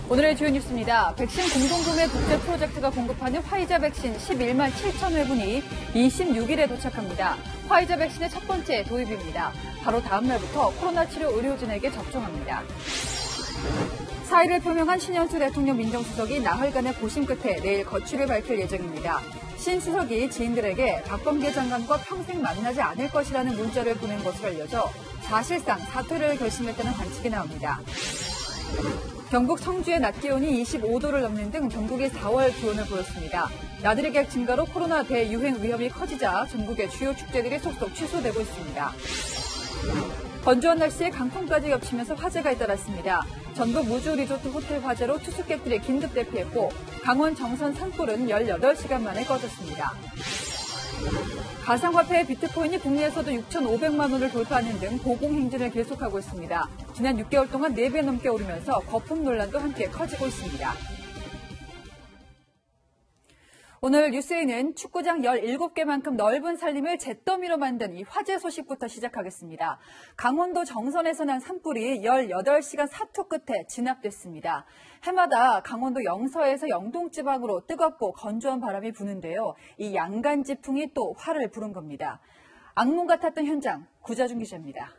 오늘의 주요 뉴스입니다. 백신 공동구매 국제 프로젝트가 공급하는 화이자 백신 11만 7천 회분이 26일에 도착합니다. 화이자 백신의 첫 번째 도입입니다. 바로 다음 날부터 코로나 치료 의료진에게 접종합니다. 사의를 표명한 신현수 대통령 민정수석이 나흘간의 고심 끝에 내일 거취를 밝힐 예정입니다. 신 수석이 지인들에게 박범계 장관과 평생 만나지 않을 것이라는 문자를 보낸 것으로 알려져 사실상 사퇴를 결심했다는 관측이 나옵니다. 경북 성주의 낮 기온이 25도를 넘는 등 전국이 4월 기온을 보였습니다. 나들이 객 증가로 코로나 대유행 위험이 커지자 전국의 주요 축제들이 속속 취소되고 있습니다. 건조한 날씨에 강풍까지 겹치면서 화재가 잇따랐습니다. 전북 무주 리조트 호텔 화재로 투숙객들이 긴급 대피했고 강원 정선 산불은 18시간 만에 꺼졌습니다. 가상화폐 비트코인이 국내에서도 6,500만 원을 돌파하는 등 고공행진을 계속하고 있습니다. 지난 6개월 동안 4배 넘게 오르면서 거품 논란도 함께 커지고 있습니다. 오늘 뉴스에는 축구장 17개만큼 넓은 산림을 잿더미로 만든 이 화재 소식부터 시작하겠습니다. 강원도 정선에서 난 산불이 18시간 사투 끝에 진압됐습니다. 해마다 강원도 영서에서 영동지방으로 뜨겁고 건조한 바람이 부는데요. 이 양간지풍이 또 화를 부른 겁니다. 악몽 같았던 현장, 구자준 기자입니다.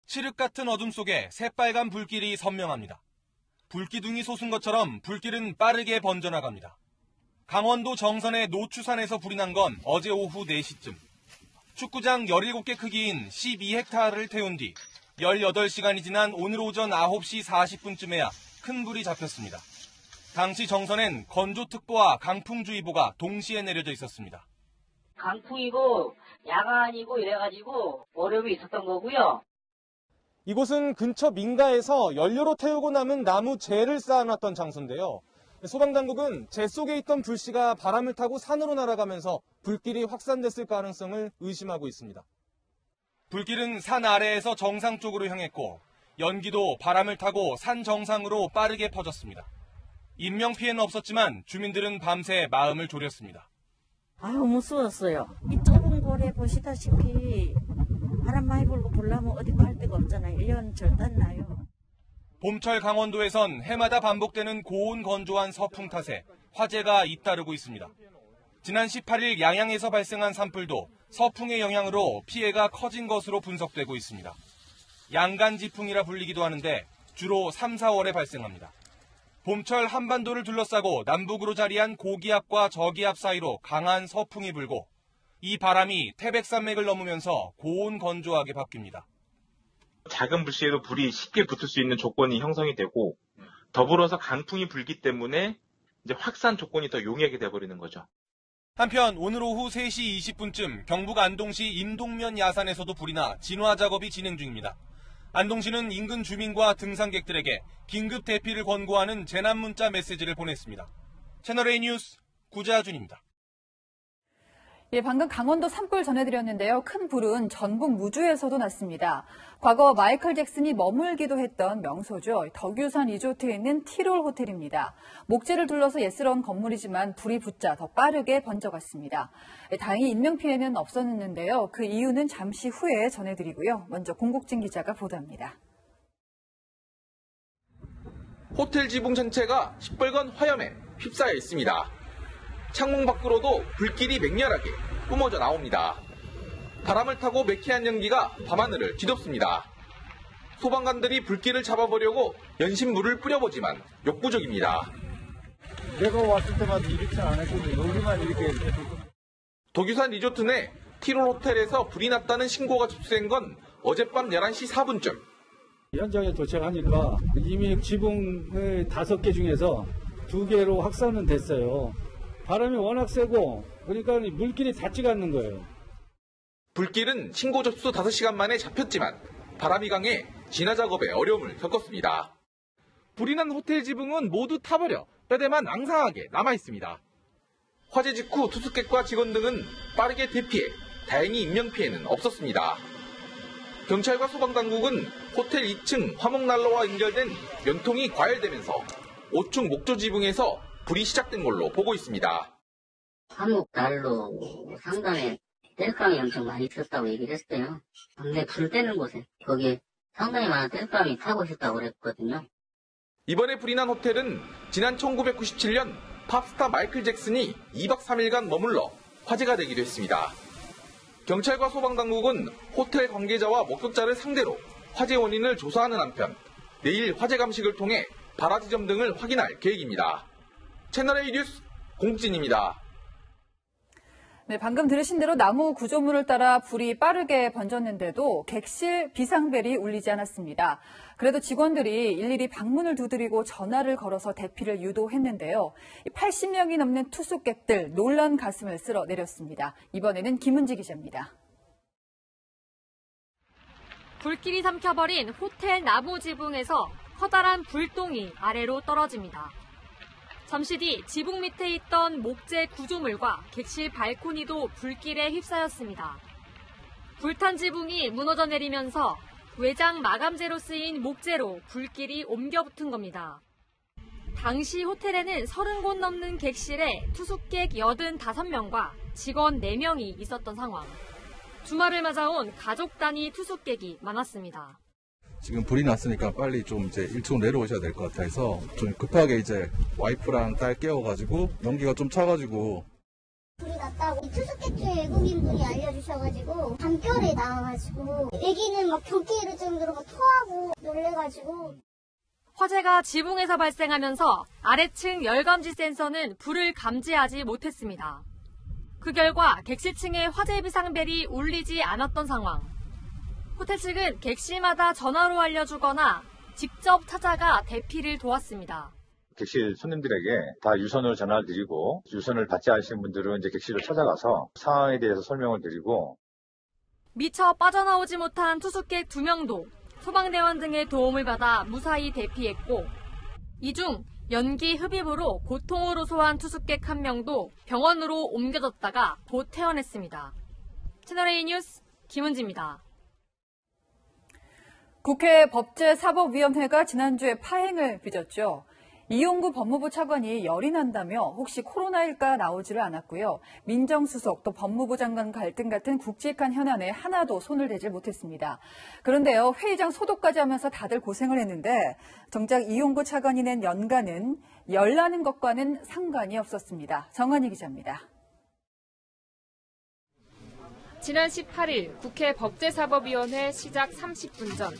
칠흑 같은 어둠 속에 새빨간 불길이 선명합니다. 불기둥이 솟은 것처럼 불길은 빠르게 번져나갑니다. 강원도 정선의 노추산에서 불이 난 건 어제 오후 4시쯤. 축구장 17개 크기인 12헥타르를 태운 뒤 18시간이 지난 오늘 오전 9시 40분쯤에야 큰 불이 잡혔습니다. 당시 정선엔 건조특보와 강풍주의보가 동시에 내려져 있었습니다. 강풍이고 야간이고 이래가지고 어려움이 있었던 거고요. 이곳은 근처 민가에서 연료로 태우고 남은 나무 재를 쌓아놨던 장소인데요. 소방당국은 재 속에 있던 불씨가 바람을 타고 산으로 날아가면서 불길이 확산됐을 가능성을 의심하고 있습니다. 불길은 산 아래에서 정상 쪽으로 향했고 연기도 바람을 타고 산 정상으로 빠르게 퍼졌습니다. 인명피해는 없었지만 주민들은 밤새 마음을 졸였습니다. 아유, 무서웠어요. 이 좁은 골에 보시다시피 바람 많이 불고 불나면 어디 갈 데가 없잖아요. 1년 절단 나요. 봄철 강원도에선 해마다 반복되는 고온 건조한 서풍 탓에 화재가 잇따르고 있습니다. 지난 18일 양양에서 발생한 산불도 서풍의 영향으로 피해가 커진 것으로 분석되고 있습니다. 양간지풍이라 불리기도 하는데 주로 3, 4월에 발생합니다. 봄철 한반도를 둘러싸고 남북으로 자리한 고기압과 저기압 사이로 강한 서풍이 불고 이 바람이 태백산맥을 넘으면서 고온 건조하게 바뀝니다. 작은 불씨에도 불이 쉽게 붙을 수 있는 조건이 형성이 되고 더불어서 강풍이 불기 때문에 이제 확산 조건이 더 용이하게 돼버리는 거죠. 한편 오늘 오후 3시 20분쯤 경북 안동시 임동면 야산에서도 불이 나 진화 작업이 진행 중입니다. 안동시는 인근 주민과 등산객들에게 긴급 대피를 권고하는 재난 문자 메시지를 보냈습니다. 채널A 뉴스 구자준입니다. 예, 방금 강원도 산불 전해드렸는데요. 큰 불은 전북 무주에서도 났습니다. 과거 마이클 잭슨이 머물기도 했던 명소죠. 덕유산 리조트에 있는 티롤 호텔입니다. 목재를 둘러서 예스러운 건물이지만 불이 붙자 더 빠르게 번져갔습니다. 예, 다행히 인명피해는 없었는데요. 그 이유는 잠시 후에 전해드리고요. 먼저 공국진 기자가 보도합니다. 호텔 지붕 전체가 시뻘건 화염에 휩싸여 있습니다. 창문 밖으로도 불길이 맹렬하게 뿜어져 나옵니다. 바람을 타고 매캐한 연기가 밤하늘을 뒤덮습니다. 소방관들이 불길을 잡아보려고 연신물을 뿌려보지만 역부족입니다. 내가 왔을 때마다 이렇게 안 했거든요. 여기만 이렇게. 덕유산 리조트 내 티롤 호텔에서 불이 났다는 신고가 접수된 건 어젯밤 11시 4분쯤. 현장에 도착하니까 이미 지붕의 5개 중에서 2개로 확산은 됐어요. 바람이 워낙 세고 그러니까 물길이 닿지가 않는 거예요. 불길은 신고 접수 5시간 만에 잡혔지만 바람이 강해 진화 작업에 어려움을 겪었습니다. 불이 난 호텔 지붕은 모두 타버려 뼈대만 앙상하게 남아있습니다. 화재 직후 투숙객과 직원 등은 빠르게 대피해 다행히 인명피해는 없었습니다. 경찰과 소방당국은 호텔 2층 화목난로와 연결된 연통이 과열되면서 5층 목조 지붕에서 불이 시작된 걸로 보고 있습니다. 화목난로 상단에 땔감이 엄청 많이 있었다고 얘기를 했어요. 근데 불 때는 곳에 거기에 상당히 많은 땡깡이 타고 있었다고 그랬거든요. 이번에 불이 난 호텔은 지난 1997년 팝스타 마이클 잭슨이 2박 3일간 머물러 화제가 되기도 했습니다. 경찰과 소방당국은 호텔 관계자와 목격자를 상대로 화재 원인을 조사하는 한편 내일 화재 감식을 통해 발화 지점 등을 확인할 계획입니다. 채널A 뉴스 공진입니다. 네, 방금 들으신 대로 나무 구조물을 따라 불이 빠르게 번졌는데도 객실 비상벨이 울리지 않았습니다. 그래도 직원들이 일일이 방문을 두드리고 전화를 걸어서 대피를 유도했는데요. 80명이 넘는 투숙객들 놀란 가슴을 쓸어내렸습니다. 이번에는 김은지 기자입니다. 불길이 삼켜버린 호텔 나무 지붕에서 커다란 불똥이 아래로 떨어집니다. 잠시 뒤 지붕 밑에 있던 목재 구조물과 객실 발코니도 불길에 휩싸였습니다. 불탄 지붕이 무너져 내리면서 외장 마감재로 쓰인 목재로 불길이 옮겨 붙은 겁니다. 당시 호텔에는 30곳 넘는 객실에 투숙객 85명과 직원 4명이 있었던 상황. 주말을 맞아온 가족 단위 투숙객이 많았습니다. 지금 불이 났으니까 빨리 좀 이제 1층으로 내려오셔야 될 것 같아서 좀 급하게 이제 와이프랑 딸 깨워가지고 연기가 좀 차가지고. 불이 났다고 투숙객 중에 외국인 분이 알려주셔가지고 밤결에 나와가지고 애기는 막 경기를 정도로 막 토하고 놀래가지고. 화재가 지붕에서 발생하면서 아래층 열감지 센서는 불을 감지하지 못했습니다. 그 결과 객실층의 화재 비상벨이 울리지 않았던 상황. 호텔 측은 객실마다 전화로 알려주거나 직접 찾아가 대피를 도왔습니다. 객실 손님들에게 다 유선으로 전화를 드리고 유선을 받지 않으신 분들은 이제 객실로 찾아가서 상황에 대해서 설명을 드리고. 미처 빠져나오지 못한 투숙객 2명도 소방대원 등의 도움을 받아 무사히 대피했고 이 중 연기 흡입으로 고통을 호소한 투숙객 1명도 병원으로 옮겨졌다가 곧 퇴원했습니다. 채널A 뉴스 김은지입니다. 국회 법제사법위원회가 지난주에 파행을 빚었죠. 이용구 법무부 차관이 열이 난다며 혹시 코로나일까 나오지를 않았고요. 민정수석 또 법무부 장관 갈등 같은 굵직한 현안에 하나도 손을 대지 못했습니다. 그런데요, 회의장 소독까지 하면서 다들 고생을 했는데 정작 이용구 차관이 낸 연가는 열나는 것과는 상관이 없었습니다. 정한희 기자입니다. 지난 18일 국회 법제사법위원회 시작 30분 전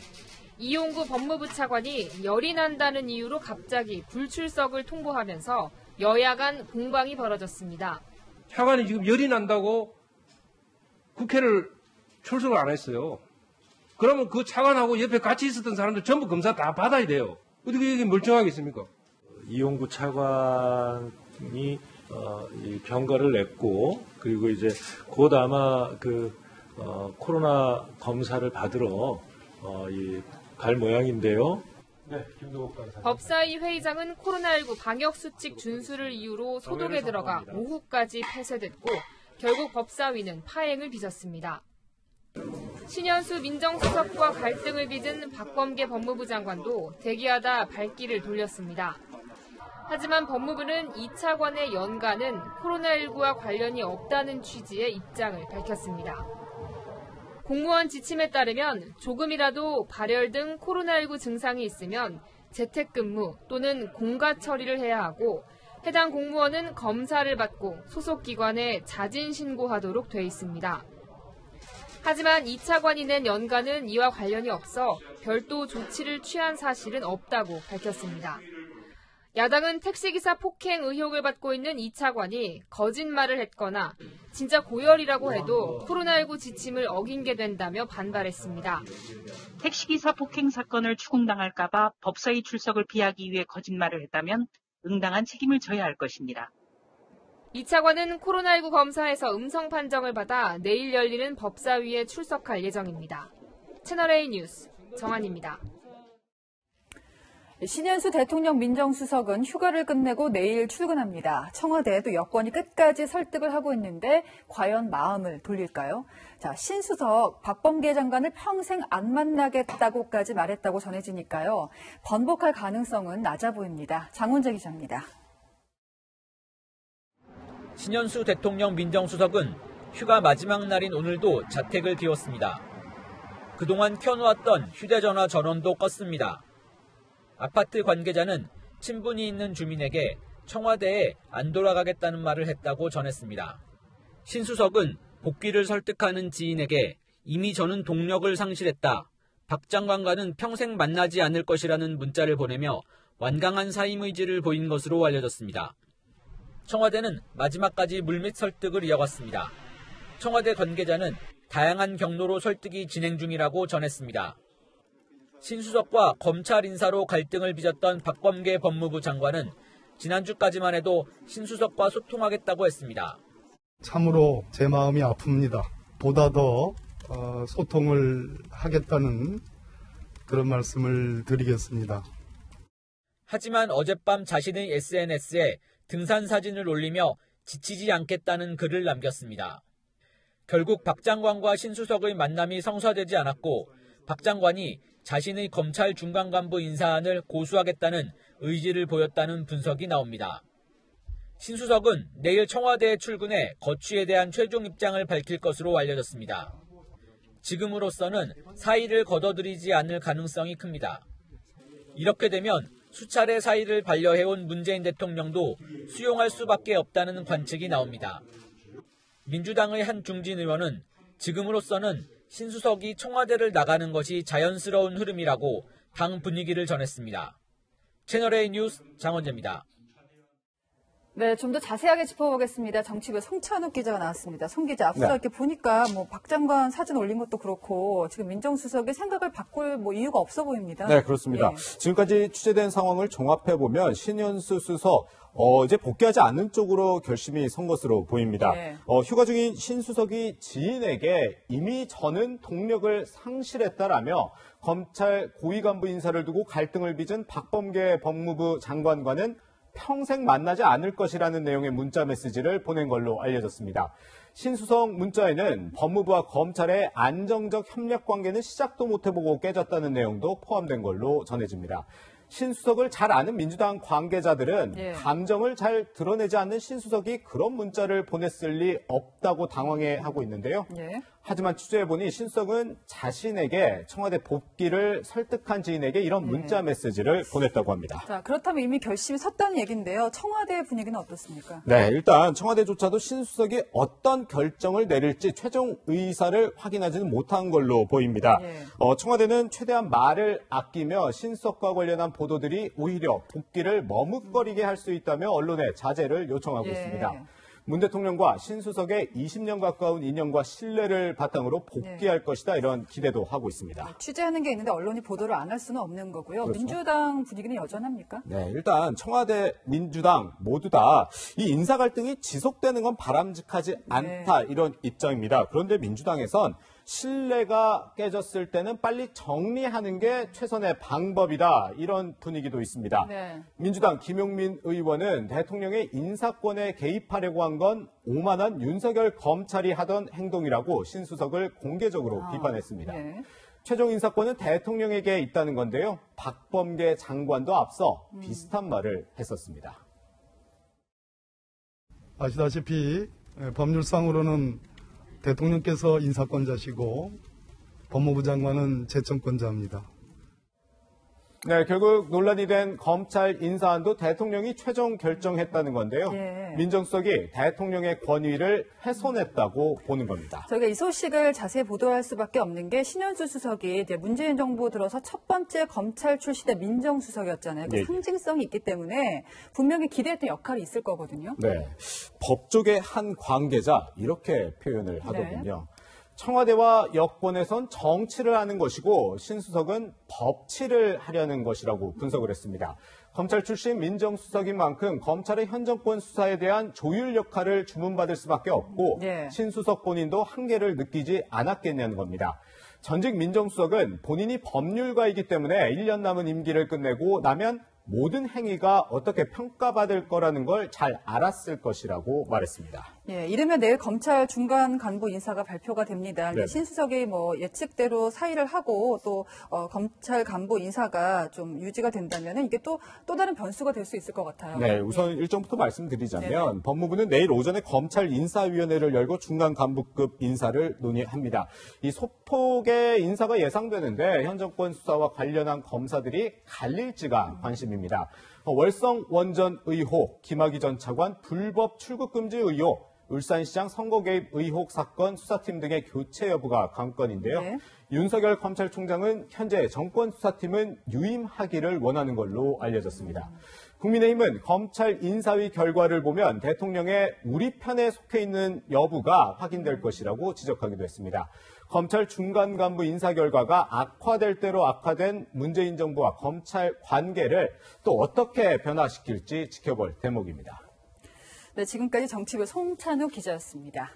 이용구 법무부 차관이 열이 난다는 이유로 갑자기 불출석을 통보하면서 여야 간 공방이 벌어졌습니다. 차관이 지금 열이 난다고 국회를 출석을 안 했어요. 그러면 그 차관하고 옆에 같이 있었던 사람들 전부 검사 다 받아야 돼요. 어떻게 이게 멀쩡하겠습니까? 이용구 차관이 이 병가를 냈고 그리고 이제 곧 아마 코로나 검사를 받으러 갈 모양인데요. 네, 김도국 간사. 법사위 회의장은 코로나19 방역수칙 준수를 이유로 소독에 들어가 오후까지 폐쇄됐고 결국 법사위는 파행을 빚었습니다. 신현수 민정수석과 갈등을 빚은 박범계 법무부 장관도 대기하다 발길을 돌렸습니다. 하지만 법무부는 이 차관의 연가는 코로나19와 관련이 없다는 취지의 입장을 밝혔습니다. 공무원 지침에 따르면 조금이라도 발열 등 코로나19 증상이 있으면 재택근무 또는 공가 처리를 해야 하고 해당 공무원은 검사를 받고 소속 기관에 자진 신고하도록 돼 있습니다. 하지만 이 차관이 낸 연가는 이와 관련이 없어 별도 조치를 취한 사실은 없다고 밝혔습니다. 야당은 택시기사 폭행 의혹을 받고 있는 이 차관이 거짓말을 했거나 진짜 고열이라고 해도 코로나19 지침을 어긴게 된다며 반발했습니다. 택시기사 폭행 사건을 추궁당할까 봐 법사위 출석을 피하기 위해 거짓말을 했다면 응당한 책임을 져야 할 것입니다. 이 차관은 코로나19 검사에서 음성 판정을 받아 내일 열리는 법사위에 출석할 예정입니다. 채널A 뉴스 정한입니다. 신현수 대통령 민정수석은 휴가를 끝내고 내일 출근합니다. 청와대도 여권이 끝까지 설득을 하고 있는데 과연 마음을 돌릴까요? 자, 신수석 박범계 장관을 평생 안 만나겠다고까지 말했다고 전해지니까요. 번복할 가능성은 낮아 보입니다. 장훈재 기자입니다. 신현수 대통령 민정수석은 휴가 마지막 날인 오늘도 자택을 비웠습니다. 그동안 켜놓았던 휴대전화 전원도 껐습니다. 아파트 관계자는 친분이 있는 주민에게 청와대에 안 돌아가겠다는 말을 했다고 전했습니다. 신수석은 복귀를 설득하는 지인에게 이미 저는 동력을 상실했다. 박 장관과는 평생 만나지 않을 것이라는 문자를 보내며 완강한 사임 의지를 보인 것으로 알려졌습니다. 청와대는 마지막까지 물밑 설득을 이어갔습니다. 청와대 관계자는 다양한 경로로 설득이 진행 중이라고 전했습니다. 신수석과 검찰 인사로 갈등을 빚었던 박범계 법무부 장관은 지난주까지만 해도 신수석과 소통하겠다고 했습니다. 참으로 제 마음이 아픕니다. 보다 더 소통을 하겠다는 그런 말씀을 드리겠습니다. 하지만 어젯밤 자신의 SNS에 등산 사진을 올리며 지치지 않겠다는 글을 남겼습니다. 결국 박 장관과 신수석의 만남이 성사되지 않았고 박 장관이 자신의 검찰 중간 간부 인사안을 고수하겠다는 의지를 보였다는 분석이 나옵니다. 신수석은 내일 청와대에 출근해 거취에 대한 최종 입장을 밝힐 것으로 알려졌습니다. 지금으로서는 사의를 거둬들이지 않을 가능성이 큽니다. 이렇게 되면 수차례 사의를 반려해온 문재인 대통령도 수용할 수밖에 없다는 관측이 나옵니다. 민주당의 한 중진 의원은 지금으로서는 신수석이 청와대를 나가는 것이 자연스러운 흐름이라고 당 분위기를 전했습니다. 채널A 뉴스 장원재입니다. 네, 좀 더 자세하게 짚어보겠습니다. 정치부 송찬욱 기자가 나왔습니다. 송 기자, 앞서 이렇게 보니까 박 장관 사진 올린 것도 그렇고 지금 민정수석이 생각을 바꿀 이유가 없어 보입니다. 네, 그렇습니다. 지금까지 취재된 상황을 종합해보면 신현수 수석 어제 복귀하지 않는 쪽으로 결심이 선 것으로 보입니다. 휴가 중인 신수석이 지인에게 이미 저는 동력을 상실했다라며 검찰 고위 간부 인사를 두고 갈등을 빚은 박범계 법무부 장관과는 평생 만나지 않을 것이라는 내용의 문자 메시지를 보낸 걸로 알려졌습니다. 신수석 문자에는 법무부와 검찰의 안정적 협력 관계는 시작도 못 해보고 깨졌다는 내용도 포함된 걸로 전해집니다. 신수석을 잘 아는 민주당 관계자들은 감정을 잘 드러내지 않는 신수석이 그런 문자를 보냈을 리 없다고 당황해하고 있는데요. 하지만 취재해보니 신수석은 자신에게 청와대 복귀를 설득한 지인에게 이런 문자 메시지를 보냈다고 합니다. 자, 그렇다면 이미 결심이 섰다는 얘기인데요. 청와대 분위기는 어떻습니까? 네, 일단 청와대조차도 신수석이 어떤 결정을 내릴지 최종 의사를 확인하지는 못한 걸로 보입니다. 청와대는 최대한 말을 아끼며 신수석과 관련한 보도들이 오히려 복귀를 머뭇거리게 할 수 있다며 언론에 자제를 요청하고 있습니다. 문 대통령과 신수석의 20년 가까운 인연과 신뢰를 바탕으로 복귀할 것이다, 이런 기대도 하고 있습니다. 취재하는 게 있는데 언론이 보도를 안 할 수는 없는 거고요. 그렇죠. 민주당 분위기는 여전합니까? 네, 일단 청와대, 민주당 모두 다 이 인사 갈등이 지속되는 건 바람직하지 않다, 이런 입장입니다. 그런데 민주당에선 신뢰가 깨졌을 때는 빨리 정리하는 게 최선의 방법이다, 이런 분위기도 있습니다. 민주당 김용민 의원은 대통령의 인사권에 개입하려고 한 건 오만한 윤석열 검찰이 하던 행동이라고 신수석을 공개적으로 비판했습니다. 최종 인사권은 대통령에게 있다는 건데요. 박범계 장관도 앞서 비슷한 말을 했었습니다. 아시다시피 법률상으로는 대통령께서 인사권자시고 법무부 장관은 제청권자입니다. 네, 결국 논란이 된 검찰 인사안도 대통령이 최종 결정했다는 건데요. 민정수석이 대통령의 권위를 훼손했다고 보는 겁니다. 저희가 이 소식을 자세히 보도할 수밖에 없는 게 신현수 수석이 이제 문재인 정부 들어서 첫 번째 검찰 출신의 민정수석이었잖아요. 그 상징성이 있기 때문에 분명히 기대했던 역할이 있을 거거든요. 네, 법조계 한 관계자 이렇게 표현을 하더군요. 청와대와 여권에선 정치를 하는 것이고 신수석은 법치를 하려는 것이라고 분석을 했습니다. 검찰 출신 민정수석인 만큼 검찰의 현 정권 수사에 대한 조율 역할을 주문받을 수밖에 없고 신수석 본인도 한계를 느끼지 않았겠냐는 겁니다. 전직 민정수석은 본인이 법률가이기 때문에 1년 남은 임기를 끝내고 나면 모든 행위가 어떻게 평가받을 거라는 걸 잘 알았을 것이라고 말했습니다. 예, 이르면 내일 검찰 중간 간부 인사가 발표가 됩니다. 네. 신수석이 예측대로 사의를 하고 또 검찰 간부 인사가 좀 유지가 된다면 이게 또 다른 변수가 될 수 있을 것 같아요. 네, 우선 일정부터 말씀드리자면 네네. 법무부는 내일 오전에 검찰 인사위원회를 열고 중간 간부급 인사를 논의합니다. 이 소폭의 인사가 예상되는데 현 정권 수사와 관련한 검사들이 갈릴지가 관심입니다. 월성 원전 의혹, 김학의 전 차관 불법 출국 금지 의혹, 울산시장 선거 개입 의혹 사건 수사팀 등의 교체 여부가 관건인데요. 네. 윤석열 검찰총장은 현재 정권 수사팀은 유임하기를 원하는 걸로 알려졌습니다. 국민의힘은 검찰 인사위 결과를 보면 대통령의 우리 편에 속해 있는 여부가 확인될 것이라고 지적하기도 했습니다. 검찰 중간 간부 인사 결과가 악화될 대로 악화된 문재인 정부와 검찰 관계를 또 어떻게 변화시킬지 지켜볼 대목입니다. 네, 지금까지 정치부 송찬욱 기자였습니다.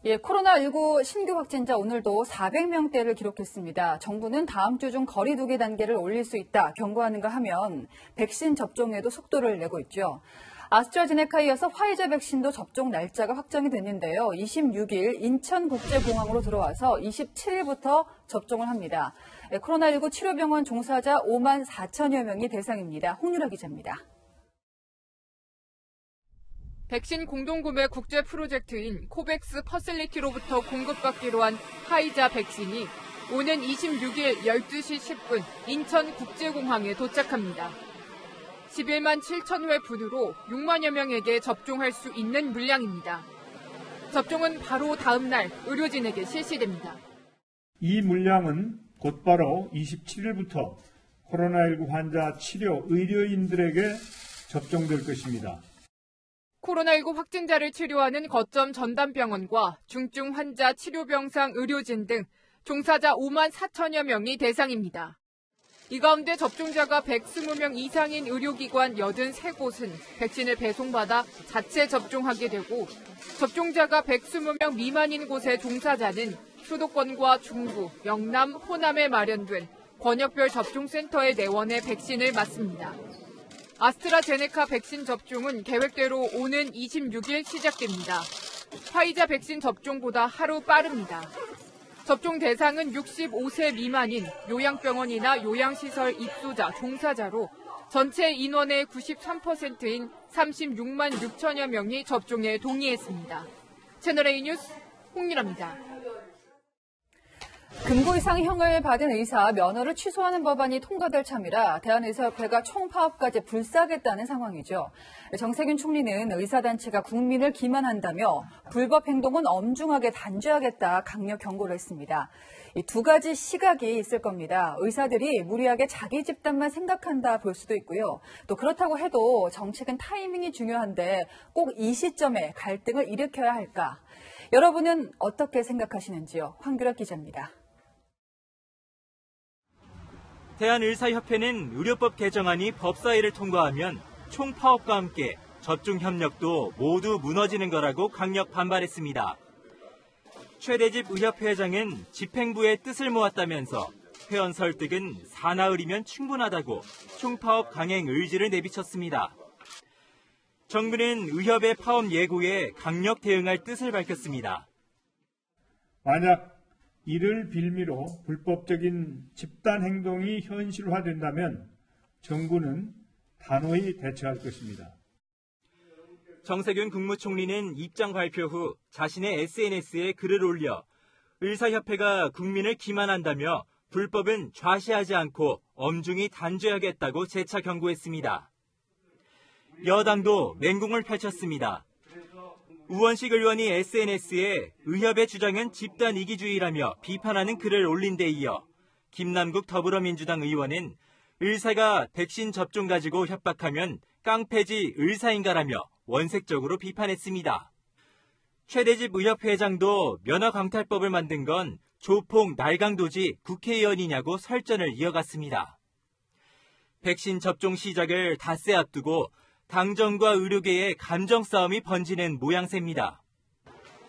예, 코로나19 신규 확진자 오늘도 400명대를 기록했습니다. 정부는 다음 주 중 거리 두기 단계를 올릴 수 있다 경고하는가 하면 백신 접종에도 속도를 내고 있죠. 아스트라제네카에 이어서 화이자 백신도 접종 날짜가 확정이 됐는데요. 26일 인천국제공항으로 들어와서 27일부터 접종을 합니다. 코로나19 치료병원 종사자 5만 4천여 명이 대상입니다. 홍유라 기자입니다. 백신 공동구매 국제 프로젝트인 코백스 퍼실리티로부터 공급받기로 한 화이자 백신이 오는 26일 12시 10분 인천국제공항에 도착합니다. 11만 7천 회 분으로 6만여 명에게 접종할 수 있는 물량입니다. 접종은 바로 다음 날 의료진에게 실시됩니다. 이 물량은 곧바로 27일부터 코로나19 환자 치료 의료인들에게 접종될 것입니다. 코로나19 확진자를 치료하는 거점 전담병원과 중증 환자 치료병상 의료진 등 종사자 5만 4천여 명이 대상입니다. 이 가운데 접종자가 120명 이상인 의료기관 83곳은 백신을 배송받아 자체 접종하게 되고 접종자가 120명 미만인 곳의 종사자는 수도권과 중부, 영남, 호남에 마련된 권역별 접종센터의 내원에 백신을 맞습니다. 아스트라제네카 백신 접종은 계획대로 오는 26일 시작됩니다. 화이자 백신 접종보다 하루 빠릅니다. 접종 대상은 65세 미만인 요양병원이나 요양시설 입소자, 종사자로 전체 인원의 93%인 36만 6천여 명이 접종에 동의했습니다. 채널A 뉴스 홍유라입니다. 금고 이상 형을 받은 의사 면허를 취소하는 법안이 통과될 참이라 대한의사협회가 총파업까지 불사하겠다는 상황이죠. 정세균 총리는 의사단체가 국민을 기만한다며 불법 행동은 엄중하게 단죄하겠다 강력 경고를 했습니다. 이 두 가지 시각이 있을 겁니다. 의사들이 무리하게 자기 집단만 생각한다 볼 수도 있고요. 또 그렇다고 해도 정책은 타이밍이 중요한데 꼭 이 시점에 갈등을 일으켜야 할까? 여러분은 어떻게 생각하시는지요? 황규락 기자입니다. 대한의사협회는 의료법 개정안이 법사위를 통과하면 총파업과 함께 접종 협력도 모두 무너지는 거라고 강력 반발했습니다. 최대집 의협회 회장은 집행부의 뜻을 모았다면서 회원 설득은 사나흘이면 충분하다고 총파업 강행 의지를 내비쳤습니다. 정부는 의협의 파업 예고에 강력 대응할 뜻을 밝혔습니다. 만약 이를 빌미로 불법적인 집단 행동이 현실화된다면 정부는 단호히 대처할 것입니다. 정세균 국무총리는 입장 발표 후 자신의 SNS에 글을 올려 의사협회가 국민을 기만한다며 불법은 좌시하지 않고 엄중히 단죄하겠다고 재차 경고했습니다. 여당도 맹공을 펼쳤습니다. 우원식 의원이 SNS에 의협의 주장은 집단 이기주의라며 비판하는 글을 올린 데 이어 김남국 더불어민주당 의원은 의사가 백신 접종 가지고 협박하면 깡패지 의사인가라며 원색적으로 비판했습니다. 최대집 의협회 회장도 면허광탈법을 만든 건 조폭 날강도지 국회의원이냐고 설전을 이어갔습니다. 백신 접종 시작을 닷새 앞두고 당정과 의료계의 감정 싸움이 번지는 모양새입니다.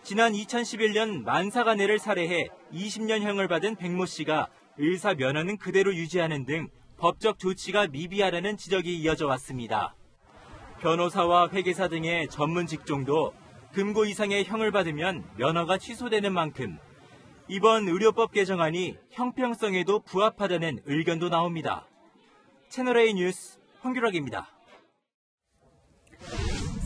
지난 2011년 만사가내를 살해해 20년형을 받은 백모 씨가 의사 면허는 그대로 유지하는 등 법적 조치가 미비하다는 지적이 이어져 왔습니다. 변호사와 회계사 등의 전문 직종도 금고 이상의 형을 받으면 면허가 취소되는 만큼 이번 의료법 개정안이 형평성에도 부합하다는 의견도 나옵니다. 채널A 뉴스 황규락입니다.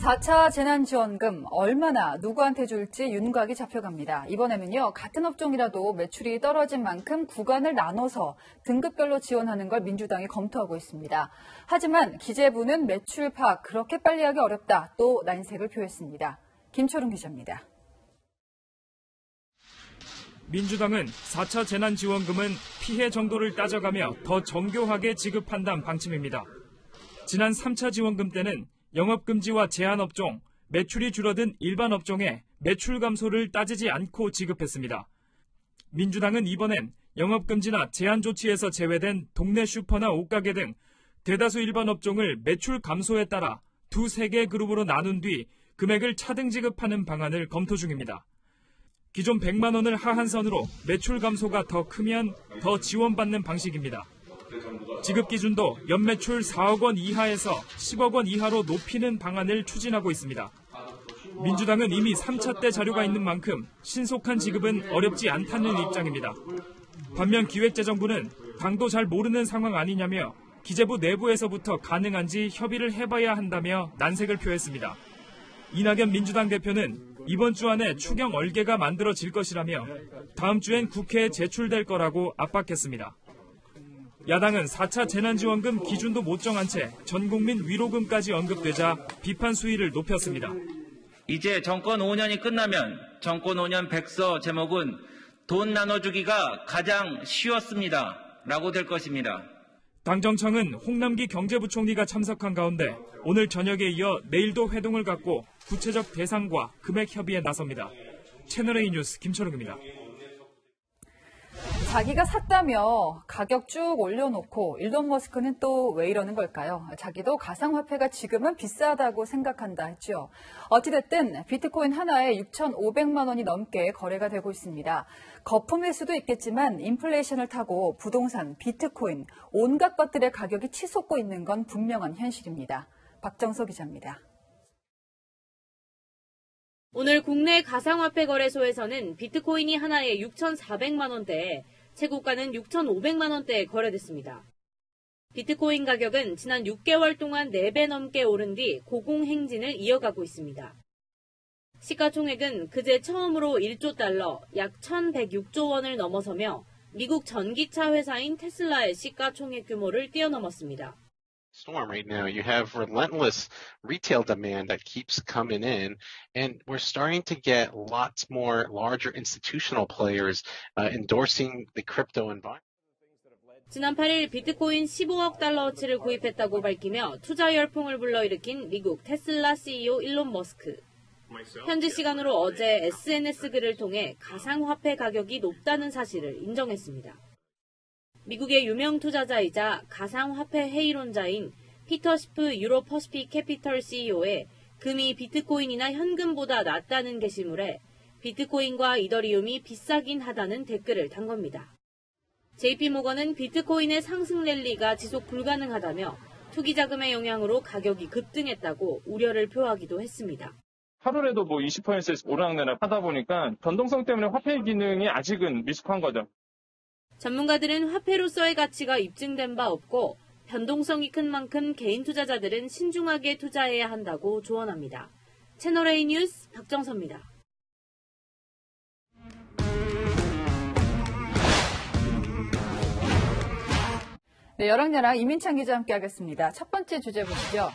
4차 재난지원금 얼마나 누구한테 줄지 윤곽이 잡혀갑니다. 이번에는요, 같은 업종이라도 매출이 떨어진 만큼 구간을 나눠서 등급별로 지원하는 걸 민주당이 검토하고 있습니다. 하지만 기재부는 매출 파악 그렇게 빨리 하기 어렵다, 또 난색을 표했습니다. 김초롱 기자입니다. 민주당은 4차 재난지원금은 피해 정도를 따져가며 더 정교하게 지급한다는 방침입니다. 지난 3차 지원금 때는 영업금지와 제한업종, 매출이 줄어든 일반 업종에 매출 감소를 따지지 않고 지급했습니다. 민주당은 이번엔 영업금지나 제한 조치에서 제외된 동네 슈퍼나 옷가게 등 대다수 일반 업종을 매출 감소에 따라 두세 개 그룹으로 나눈 뒤 금액을 차등 지급하는 방안을 검토 중입니다. 기존 100만 원을 하한선으로 매출 감소가 더 크면 더 지원받는 방식입니다. 지급 기준도 연매출 4억 원 이하에서 10억 원 이하로 높이는 방안을 추진하고 있습니다. 민주당은 이미 3차 때 자료가 있는 만큼 신속한 지급은 어렵지 않다는 입장입니다. 반면 기획재정부는 당도 잘 모르는 상황 아니냐며 기재부 내부에서부터 가능한지 협의를 해봐야 한다며 난색을 표했습니다. 이낙연 민주당 대표는 이번 주 안에 추경 얼개가 만들어질 것이라며 다음 주엔 국회에 제출될 거라고 압박했습니다. 야당은 4차 재난지원금 기준도 못 정한 채 전국민 위로금까지 언급되자 비판 수위를 높였습니다. 이제 정권 5년이 끝나면 정권 5년 백서 제목은 돈 나눠주기가 가장 쉬웠습니다. 라고 될 것입니다. 당정청은 홍남기 경제부총리가 참석한 가운데 오늘 저녁에 이어 내일도 회동을 갖고 구체적 대상과 금액 협의에 나섭니다. 채널A 뉴스 김철웅입니다. 자기가 샀다며 가격 쭉 올려놓고 일론 머스크는 또 왜 이러는 걸까요? 자기도 가상화폐가 지금은 비싸다고 생각한다 했죠. 어찌됐든 비트코인 하나에 6,500만 원이 넘게 거래가 되고 있습니다. 거품일 수도 있겠지만 인플레이션을 타고 부동산, 비트코인, 온갖 것들의 가격이 치솟고 있는 건 분명한 현실입니다. 박정서 기자입니다. 오늘 국내 가상화폐 거래소에서는 비트코인이 하나에 6,400만 원대에 최고가는 6,500만 원대에 거래됐습니다. 비트코인 가격은 지난 6개월 동안 4배 넘게 오른 뒤 고공행진을 이어가고 있습니다. 시가총액은 그제 처음으로 1조 달러, 약 1,106조 원을 넘어서며 미국 전기차 회사인 테슬라의 시가총액 규모를 뛰어넘었습니다. Storm right now. You have relentless retail demand that keeps coming in, and we're starting to get lots more larger institutional players endorsing the crypto environment. 지난 8일 비트코인 15억 달러어치를 구입했다고 밝히며 투자 열풍을 불러일으킨 미국 테슬라 CEO 일론 머스크. 현지 시간으로 어제 SNS 글을 통해 가상화폐 가격이 높다는 사실을 인정했습니다. 미국의 유명 투자자이자 가상화폐 회의론자인 피터 시프 유로 퍼시픽 캐피털 CEO의 금이 비트코인이나 현금보다 낫다는 게시물에 비트코인과 이더리움이 비싸긴 하다는 댓글을 단 겁니다. JP모건은 비트코인의 상승 랠리가 지속 불가능하다며 투기 자금의 영향으로 가격이 급등했다고 우려를 표하기도 했습니다. 하루라도 20%씩 오르락내락 하다 보니까 변동성 때문에 화폐 기능이 아직은 미숙한 거죠. 전문가들은 화폐로서의 가치가 입증된 바 없고 변동성이 큰 만큼 개인 투자자들은 신중하게 투자해야 한다고 조언합니다. 채널A 뉴스 박정서입니다. 네, 여랑야랑 이민찬 기자 함께하겠습니다. 첫 번째 주제 보시죠.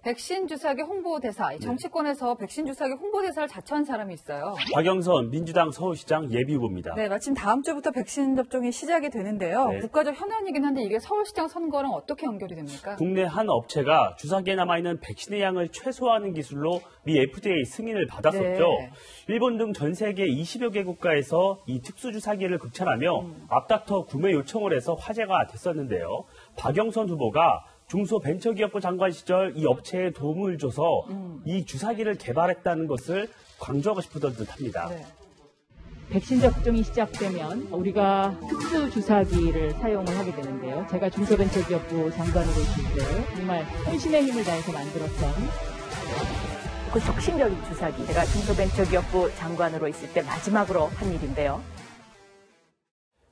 백신 주사기 홍보대사, 정치권에서 백신 주사기 홍보대사를 자처한 사람이 있어요. 박영선 민주당 서울시장 예비후보입니다. 네, 마침 다음 주부터 백신 접종이 시작이 되는데요. 네. 국가적 현안이긴 한데 이게 서울시장 선거랑 어떻게 연결이 됩니까? 국내 한 업체가 주사기에 남아있는 백신의 양을 최소화하는 기술로 미 FDA 승인을 받았었죠. 네. 일본 등 전 세계 20여 개 국가에서 이 특수주사기를 극찬하며 앞다퉈 구매 요청을 해서 화제가 됐었는데요. 박영선 후보가 중소벤처기업부 장관 시절 이 업체에 도움을 줘서 이 주사기를 개발했다는 것을 강조하고 싶었던 듯합니다. 네. 백신 접종이 시작되면 우리가 특수 주사기를 사용을 하게 되는데요. 제가 중소벤처기업부 장관으로 있을 때 정말 혼신의 힘을 다해서 만들었던 그 혁신적인 주사기. 제가 중소벤처기업부 장관으로 있을 때 마지막으로 한 일인데요.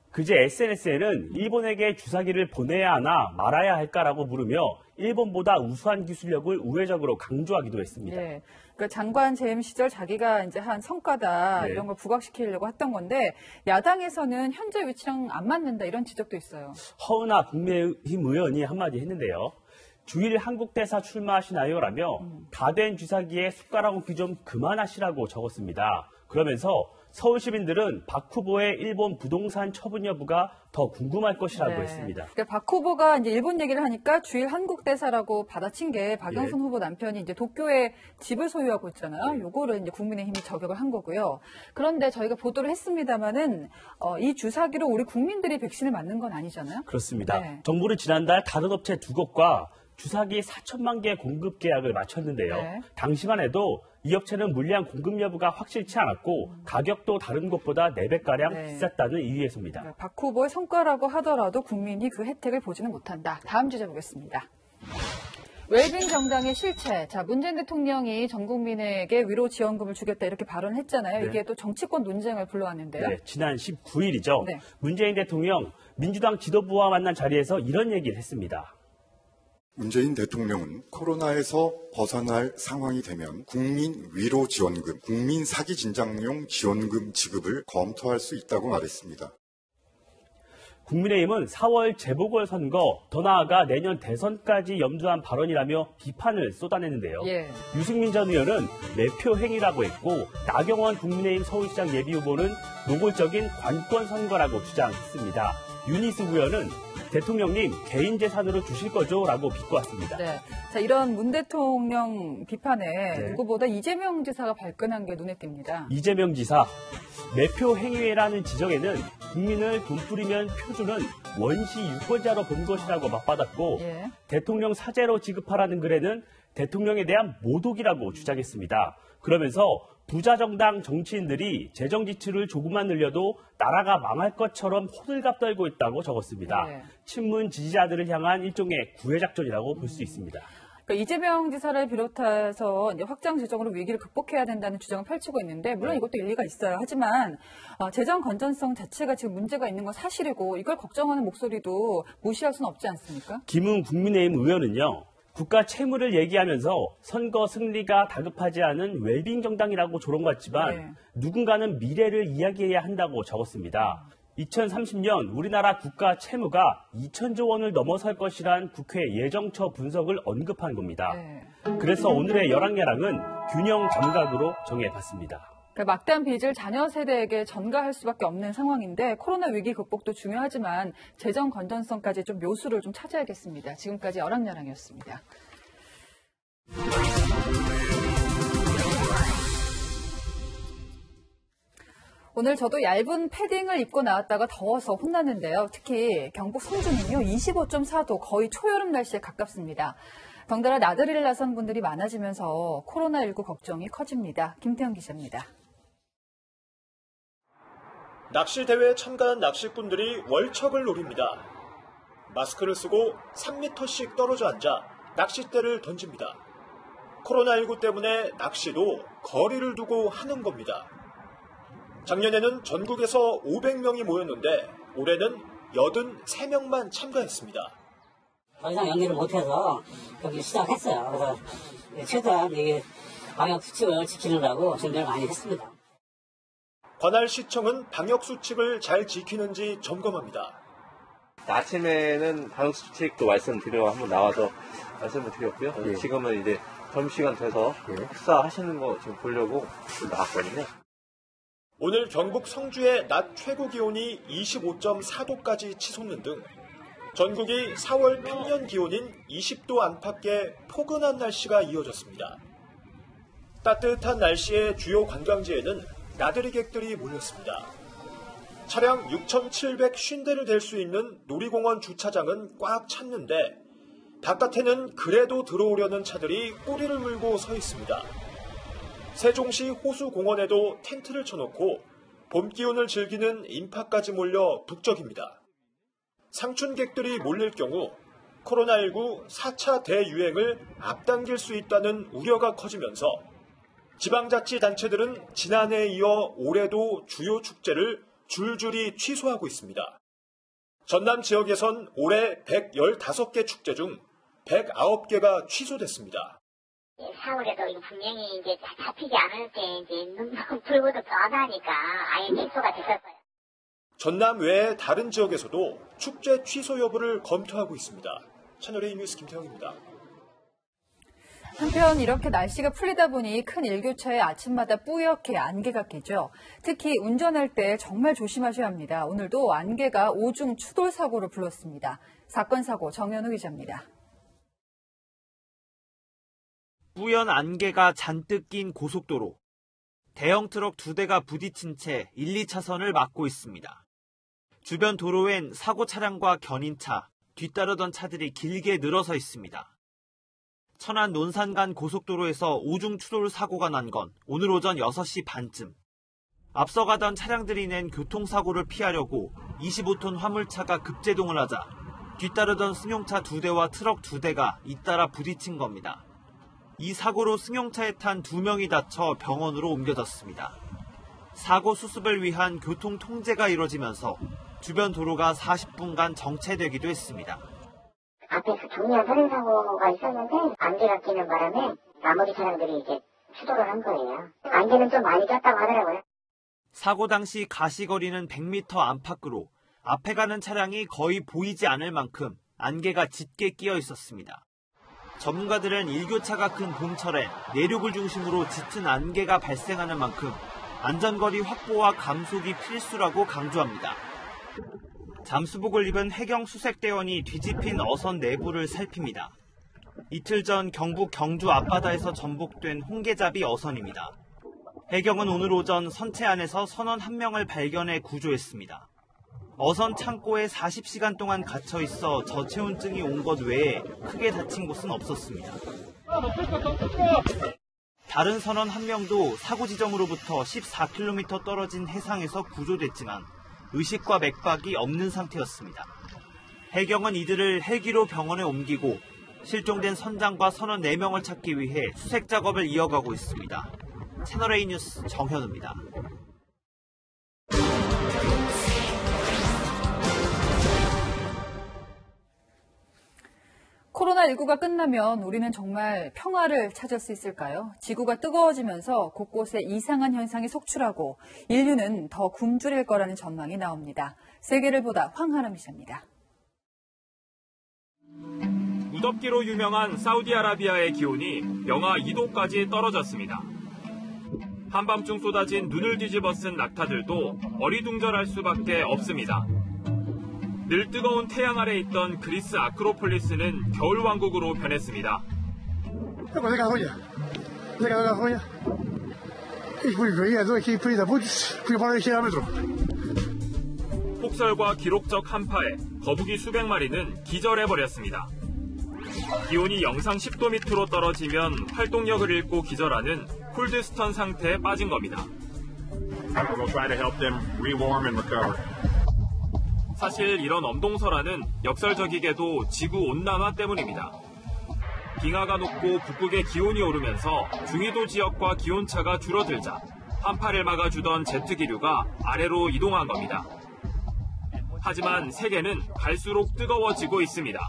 그제 SNS에는 일본에게 주사기를 보내야 하나 말아야 할까라고 물으며 일본보다 우수한 기술력을 우회적으로 강조하기도 했습니다. 네. 그러니까 장관 재임 시절 자기가 이제 한 성과다 이런 걸 부각시키려고 했던 건데 야당에서는 현재 위치랑 안 맞는다 이런 지적도 있어요. 허은하 국민의힘 의원이 한마디 했는데요. 주일 한국 대사 출마하시나요? 라며 다 된 주사기에 숟가락 얹기 좀 그만하시라고 적었습니다. 그러면서 서울 시민들은 박 후보의 일본 부동산 처분 여부가 더 궁금할 것이라고 했습니다. 그러니까 박 후보가 이제 일본 얘기를 하니까 주일 한국 대사라고 받아친 게 박영선 후보 남편이 이제 도쿄에 집을 소유하고 있잖아요. 요거를 이제 국민의힘이 저격을 한 거고요. 그런데 저희가 보도를 했습니다만은 이 주사기로 우리 국민들이 백신을 맞는 건 아니잖아요. 그렇습니다. 정부는 지난달 다른 업체 2곳과 주사기 4천만 개 공급 계약을 마쳤는데요. 당시만 해도 이 업체는 물량 공급 여부가 확실치 않았고 가격도 다른 곳보다 4배가량 비쌌다는 이유에서입니다. 박 후보의 성과라고 하더라도 국민이 그 혜택을 보지는 못한다. 다음 주제 보겠습니다. 웰빙 정당의 실체. 자, 문재인 대통령이 전 국민에게 위로 지원금을 주겠다 이렇게 발언했잖아요. 이게 또 정치권 논쟁을 불러왔는데요. 지난 19일이죠. 문재인 대통령 민주당 지도부와 만난 자리에서 이런 얘기를 했습니다. 문재인 대통령은 코로나에서 벗어날 상황이 되면 국민 위로 지원금, 국민 사기 진작용 지원금 지급을 검토할 수 있다고 말했습니다. 국민의힘은 4월 재보궐선거, 더 나아가 내년 대선까지 염두한 발언이라며 비판을 쏟아냈는데요. 유승민 전 의원은 매표 행위라고 했고 나경원 국민의힘 서울시장 예비후보는 노골적인 관권 선거라고 주장했습니다. 윤희숙 의원은 대통령님 개인 재산으로 주실 거죠? 라고 비꼬았습니다. 자, 이런 문 대통령 비판에 누구보다 이재명 지사가 발끈한 게 눈에 띕니다. 이재명 지사, 매표 행위라는 지적에는 국민을 돈 뿌리면 표 주는 원시 유권자로 본 것이라고 맞받았고 대통령 사제로 지급하라는 글에는 대통령에 대한 모독이라고 주장했습니다. 그러면서 부자 정당 정치인들이 재정 지출을 조금만 늘려도 나라가 망할 것처럼 호들갑 떨고 있다고 적었습니다. 친문 지지자들을 향한 일종의 구애작전이라고 볼 수 있습니다. 그러니까 이재명 지사를 비롯해서 이제 확장 재정으로 위기를 극복해야 된다는 주장을 펼치고 있는데 물론 이것도 일리가 있어요. 하지만 재정 건전성 자체가 지금 문제가 있는 건 사실이고 이걸 걱정하는 목소리도 무시할 수는 없지 않습니까? 김웅 국민의힘 의원은요. 국가 채무를 얘기하면서 선거 승리가 다급하지 않은 웰빙 정당이라고 조롱받지만 누군가는 미래를 이야기해야 한다고 적었습니다. 2030년 우리나라 국가 채무가 2천조 원을 넘어설 것이란 국회 예정처 분석을 언급한 겁니다. 그래서 오늘의 열왕야랑은 균형 감각으로 정해봤습니다. 그러니까 막대한 빚을 자녀 세대에게 전가할 수밖에 없는 상황인데 코로나 위기 극복도 중요하지만 재정 건전성까지 좀 묘수를 좀 찾아야겠습니다. 지금까지 열왕야랑이었습니다. 오늘 저도 얇은 패딩을 입고 나왔다가 더워서 혼났는데요. 특히 경북 성주는요 25.4도 거의 초여름 날씨에 가깝습니다. 덩달아 나들이를 나선 분들이 많아지면서 코로나19 걱정이 커집니다. 김태형 기자입니다. 낚시대회에 참가한 낚시꾼들이 월척을 노립니다. 마스크를 쓰고 3m씩 떨어져 앉아 낚싯대를 던집니다. 코로나19 때문에 낚시도 거리를 두고 하는 겁니다. 작년에는 전국에서 500명이 모였는데 올해는 83명만 참가했습니다. 더 이상 연기를 못해서 여기 시작했어요. 그래서 최대한 방역 수칙을 지키느라고 준비를 많이 했습니다. 관할시청은 방역수칙을 잘 지키는지 점검합니다. 아침에는 방역수칙도 말씀드리고 한번 나와서 말씀을 드렸고요. 지금은 이제 점심시간 돼서 식사하시는 거 지금 보려고 나왔거든요. 오늘 경북 성주의 낮 최고 기온이 25.4도까지 치솟는 등 전국이 4월 평년 기온인 20도 안팎의 포근한 날씨가 이어졌습니다. 따뜻한 날씨의 주요 관광지에는 나들이객들이 몰렸습니다. 차량 6,750대를 댈 수 있는 놀이공원 주차장은 꽉 찼는데 바깥에는 그래도 들어오려는 차들이 꼬리를 물고 서 있습니다. 세종시 호수공원에도 텐트를 쳐놓고 봄 기온을 즐기는 인파까지 몰려 북적입니다. 상춘객들이 몰릴 경우 코로나19 4차 대유행을 앞당길 수 있다는 우려가 커지면서 지방자치단체들은 지난해에 이어 올해도 주요 축제를 줄줄이 취소하고 있습니다. 전남 지역에선 올해 115개 축제 중 109개가 취소됐습니다. 4월에도 이거 분명히 이제 잡히지 않을 때 이제 눈 불고도 변하니까 아예 취소가 됐었어요. 전남 외의 다른 지역에서도 축제 취소 여부를 검토하고 있습니다. 채널A 뉴스 김태형입니다. 한편 이렇게 날씨가 풀리다 보니 큰 일교차에 아침마다 뿌옇게 안개가 끼죠. 특히 운전할 때 정말 조심하셔야 합니다. 오늘도 안개가 오중 추돌 사고를 불렀습니다. 사건 사고 정현우 기자입니다. 뿌연 안개가 잔뜩 낀 고속도로. 대형 트럭 2대가 부딪힌 채 1, 2차선을 막고 있습니다. 주변 도로엔 사고 차량과 견인차, 뒤따르던 차들이 길게 늘어서 있습니다. 천안 논산 간 고속도로에서 오중 추돌 사고가 난 건 오늘 오전 6시 반쯤. 앞서가던 차량들이 낸 교통사고를 피하려고 25톤 화물차가 급제동을 하자 뒤따르던 승용차 2대와 트럭 2대가 잇따라 부딪힌 겁니다. 이 사고로 승용차에 탄 2명이 다쳐 병원으로 옮겨졌습니다. 사고 수습을 위한 교통 통제가 이뤄지면서 주변 도로가 40분간 정체되기도 했습니다. 앞에서 중요한 살인사고가 있었는데 안개가 끼는 바람에 나머지 차량들이 이제 추돌을 한 거예요. 안개는 좀 많이 꼈다고 하더라고요. 사고 당시 가시거리는 100m 안팎으로 앞에 가는 차량이 거의 보이지 않을 만큼 안개가 짙게 끼어 있었습니다. 전문가들은 일교차가 큰 봄철에 내륙을 중심으로 짙은 안개가 발생하는 만큼 안전거리 확보와 감속이 필수라고 강조합니다. 잠수복을 입은 해경 수색대원이 뒤집힌 어선 내부를 살핍니다. 이틀 전 경북 경주 앞바다에서 전복된 홍게잡이 어선입니다. 해경은 오늘 오전 선체 안에서 선원 1명을 발견해 구조했습니다. 어선 창고에 40시간 동안 갇혀 있어 저체온증이 온 것 외에 크게 다친 곳은 없었습니다. 다른 선원 1명도 사고 지점으로부터 14km 떨어진 해상에서 구조됐지만 의식과 맥박이 없는 상태였습니다. 해경은 이들을 헬기로 병원에 옮기고 실종된 선장과 선원 4명을 찾기 위해 수색 작업을 이어가고 있습니다. 채널A 뉴스 정현우입니다. 코로나19가 끝나면 우리는 정말 평화를 찾을 수 있을까요? 지구가 뜨거워지면서 곳곳에 이상한 현상이 속출하고 인류는 더 굶주릴 거라는 전망이 나옵니다. 세계를 보다 황하람 기자입니다. 무덥기로 유명한 사우디아라비아의 기온이 영하 2도까지 떨어졌습니다. 한밤중 쏟아진 눈을 뒤집어 쓴 낙타들도 어리둥절할 수밖에 없습니다. 늘 뜨거운 태양 아래 있던 그리스 아크로폴리스는 겨울왕국으로 변했습니다. 폭설과 기록적 한파에 거북이 수백 마리는 기절해버렸습니다. 기온이 영상 10도 밑으로 떨어지면 활동력을 잃고 기절하는 콜드스턴 상태에 빠진 겁니다. 사실 이런 엄동설화는 역설적이게도 지구온난화 때문입니다. 빙하가 녹고 북극의 기온이 오르면서 중위도 지역과 기온차가 줄어들자 한파를 막아주던 제트기류가 아래로 이동한 겁니다. 하지만 세계는 갈수록 뜨거워지고 있습니다.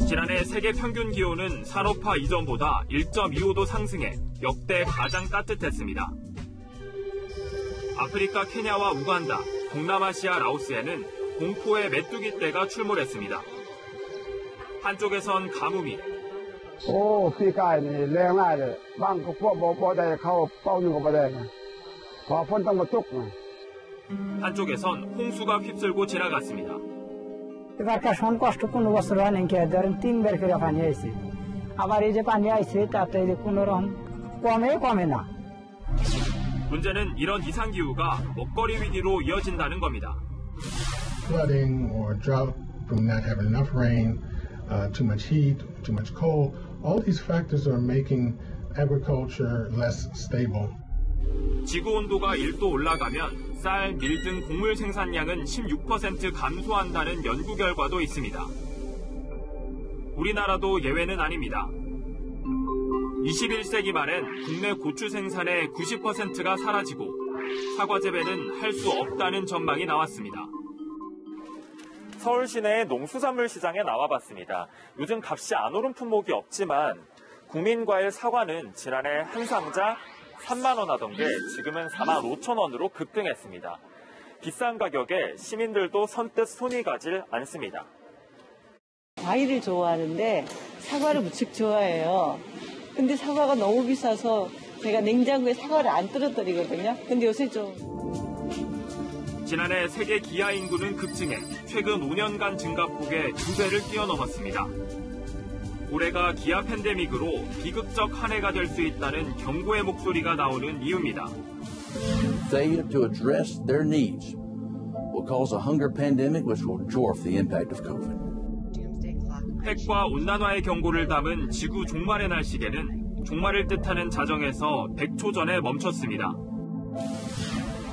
지난해 세계 평균 기온은 산업화 이전보다 1.25도 상승해 역대 가장 따뜻했습니다. 아프리카 케냐와 우간다, 동남아시아 라오스에는 공포의 메뚜기 떼가 출몰했습니다. 한쪽에선 가뭄이, 한쪽에선 홍수가 휩쓸고 지나갔습니다. 문제는 이런 이상기후가 먹거리 위기로 이어진다는 겁니다. Flooding or drought from not having enough rain, too much heat, too much cold. All these factors are making agriculture less stable. 지구 온도가 1도 올라가면 쌀, 밀 등 곡물 생산량은 16% 감소한다는 연구 결과도 있습니다. 우리나라도 예외는 아닙니다. 21세기 말엔 국내 고추 생산의 90%가 사라지고 사과 재배는 할 수 없다는 전망이 나왔습니다. 서울 시내의 농수산물 시장에 나와봤습니다. 요즘 값이 안 오른 품목이 없지만 국민과일 사과는 지난해 한 상자 3만 원 하던 게 지금은 4만 5천 원으로 급등했습니다. 비싼 가격에 시민들도 선뜻 손이 가질 않습니다. 과일을 좋아하는데 사과를 무척 좋아해요. 근데 사과가 너무 비싸서 제가 냉장고에 사과를 안 떨어뜨리거든요. 근데 요새 좀. 지난해 세계 기아 인구는 급증해 최근 5년간 증가폭의 2배를 뛰어넘었습니다. 올해가 기아 팬데믹으로 비극적 한 해가 될 수 있다는 경고의 목소리가 나오는 이유입니다. Failure to address their needs will cause a hunger pandemic which will dwarf the impact of COVID. 핵과 온난화의 경고를 담은 지구 종말의 날 시계는 종말을 뜻하는 자정에서 100초 전에 멈췄습니다.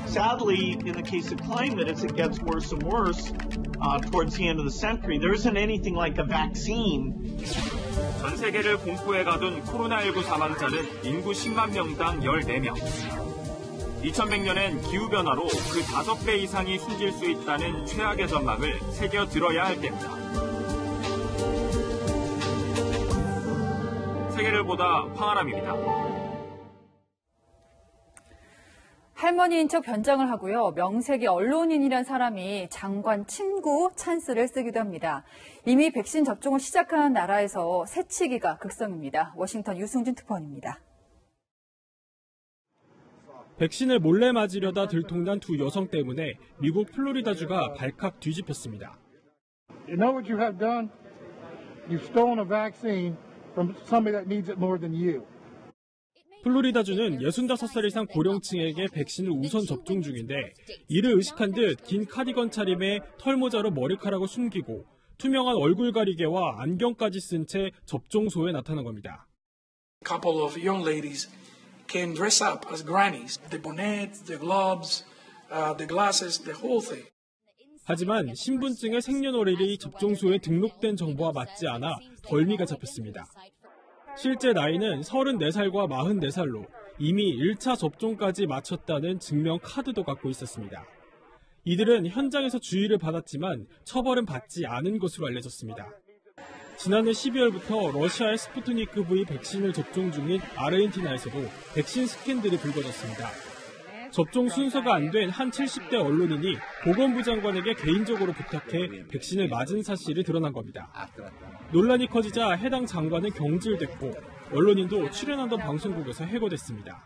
Sadly, in the case of climate, as it gets worse and worse towards the end of the century, there isn't anything like a vaccine. 전 세계를 공포에 가둔 코로나19 사망자는 인구 10만 명당 14명. 2100년엔 기후변화로 그 5배 이상이 숨질 수 있다는 최악의 전망을 새겨 들어야 할 때입니다. 세계를 보다 황아람입니다. 할머니인 척 변장을 하고요. 명색이 언론인이란 사람이 장관 친구 찬스를 쓰기도 합니다. 이미 백신 접종을 시작한 나라에서 새치기가 극성입니다. 워싱턴 유승준 특파원입니다. 백신을 몰래 맞으려다 들통난 두 여성 때문에 미국 플로리다주가 발칵 뒤집혔습니다. You know what you have done? You've stolen a vaccine from somebody that needs it more than you. 플로리다주는 65살 이상 고령층에게 백신을 우선 접종 중인데 이를 의식한 듯 긴 카디건 차림에 털모자로 머리카락을 숨기고 투명한 얼굴 가리개와 안경까지 쓴 채 접종소에 나타난 겁니다. A couple of young ladies came dressed up as grannies. The bonnet, the gloves, the glasses, the whole thing. 하지만 신분증의 생년월일이 접종소에 등록된 정보와 맞지 않아 덜미가 잡혔습니다. 실제 나이는 34살과 44살로 이미 1차 접종까지 마쳤다는 증명 카드도 갖고 있었습니다. 이들은 현장에서 주의를 받았지만 처벌은 받지 않은 것으로 알려졌습니다. 지난해 12월부터 러시아의 스푸트니크 V 백신을 접종 중인 아르헨티나에서도 백신 스캔들이 불거졌습니다. 접종 순서가 안 된 한 70대 언론인이 보건부 장관에게 개인적으로 부탁해 백신을 맞은 사실이 드러난 겁니다. 논란이 커지자 해당 장관은 경질됐고 언론인도 출연하던 방송국에서 해고됐습니다.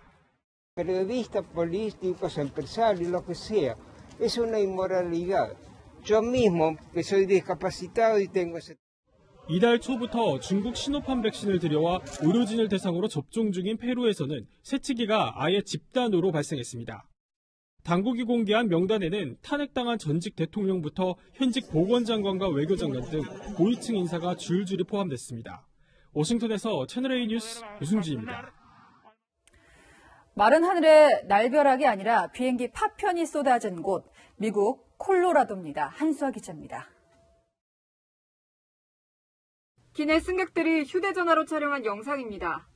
Periodistas, políticos, empresarios, lo que sea, es una inmoralidad. Yo mismo, que soy discapacitado y tengo ese... 이달 초부터 중국 시노팜 백신을 들여와 의료진을 대상으로 접종 중인 페루에서는 새치기가 아예 집단으로 발생했습니다. 당국이 공개한 명단에는 탄핵당한 전직 대통령부터 현직 보건장관과 외교장관 등 고위층 인사가 줄줄이 포함됐습니다. 워싱턴에서 채널A 뉴스 유승진입니다. 마른 하늘에 날벼락이 아니라 비행기 파편이 쏟아진 곳, 미국 콜로라도입니다. 한수아 기자입니다. 기내 승객들이 휴대전화로 촬영한 영상입니다.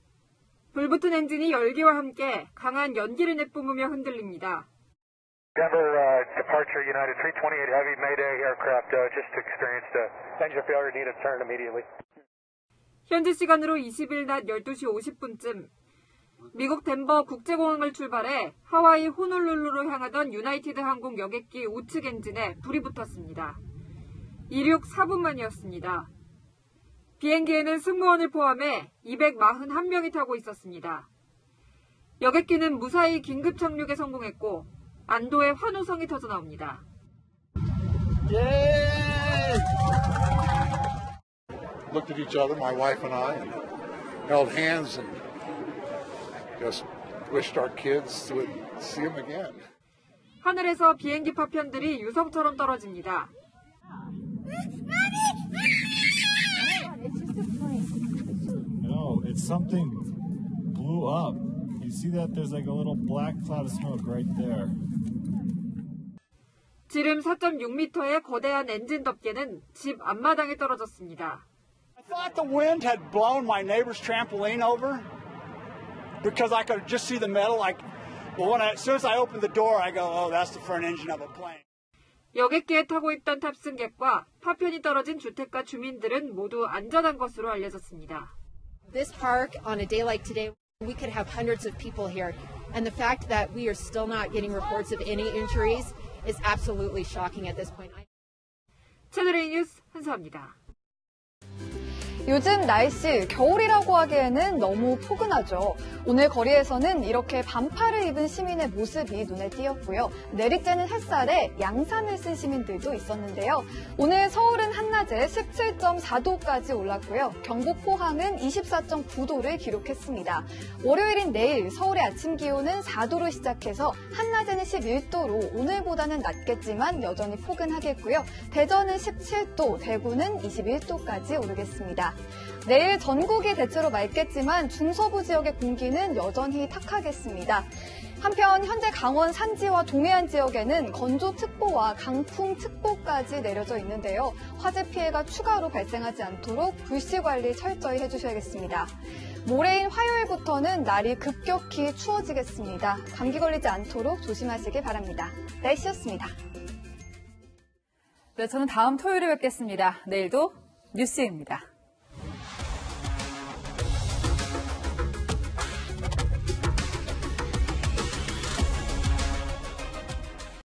불붙은 엔진이 열기와 함께 강한 연기를 내뿜으며 흔들립니다. Denver departure United 328 Heavy Mayday aircraft just experienced engine failure, needed to turn immediately. 현지 시간으로 20일 낮 12시 50분쯤 미국 덴버 국제공항을 출발해 하와이 호놀룰루로 향하던 유나이티드 항공 여객기 우측 엔진에 불이 붙었습니다. 이륙 4분 만이었습니다. 비행기에는 승무원을 포함해 241명이 타고 있었습니다. 여객기는 무사히 긴급 착륙에 성공했고 안도의 환호성이 터져 나옵니다. Looked at each other, my wife and I, and held hands and just wished our kids would see them again. 하늘에서 비행기 파편들이 유성처럼 떨어집니다. No, it's something blew up. You see that? There's like a little black cloud of smoke right there. 지름 4.6m의 거대한 엔진 덮개는 집 앞마당에 떨어졌습니다. I thought the wind had blown my neighbor's trampoline over, because I could just see the metal. As soon as I opened the door, I go, oh, that's the front engine of a plane. 여객기에 타고 있던 탑승객과 파편이 떨어진 주택가 주민들은 모두 안전한 것으로 알려졌습니다. This park on a day like today, we could have hundreds of people here, and the fact that we are still not getting reports of any injuries is absolutely shocking at this point. 채널A 뉴스 한서입니다. 요즘 날씨, 겨울이라고 하기에는 너무 포근하죠. 오늘 거리에서는 이렇게 반팔을 입은 시민의 모습이 눈에 띄었고요. 내리쬐는 햇살에 양산을 쓴 시민들도 있었는데요. 오늘 서울은 한낮에 17.4도까지 올랐고요. 경북 포항은 24.9도를 기록했습니다. 월요일인 내일 서울의 아침 기온은 4도로 시작해서 한낮에는 11도로 오늘보다는 낮겠지만 여전히 포근하겠고요. 대전은 17도, 대구는 21도까지 오르겠습니다. 내일 전국이 대체로 맑겠지만 중서부 지역의 공기는 여전히 탁하겠습니다. 한편 현재 강원 산지와 동해안 지역에는 건조특보와 강풍특보까지 내려져 있는데요. 화재 피해가 추가로 발생하지 않도록 불씨 관리 철저히 해주셔야겠습니다. 모레인 화요일부터는 날이 급격히 추워지겠습니다. 감기 걸리지 않도록 조심하시기 바랍니다. 날씨였습니다. 네, 저는 다음 토요일에 뵙겠습니다. 내일도 뉴스입니다.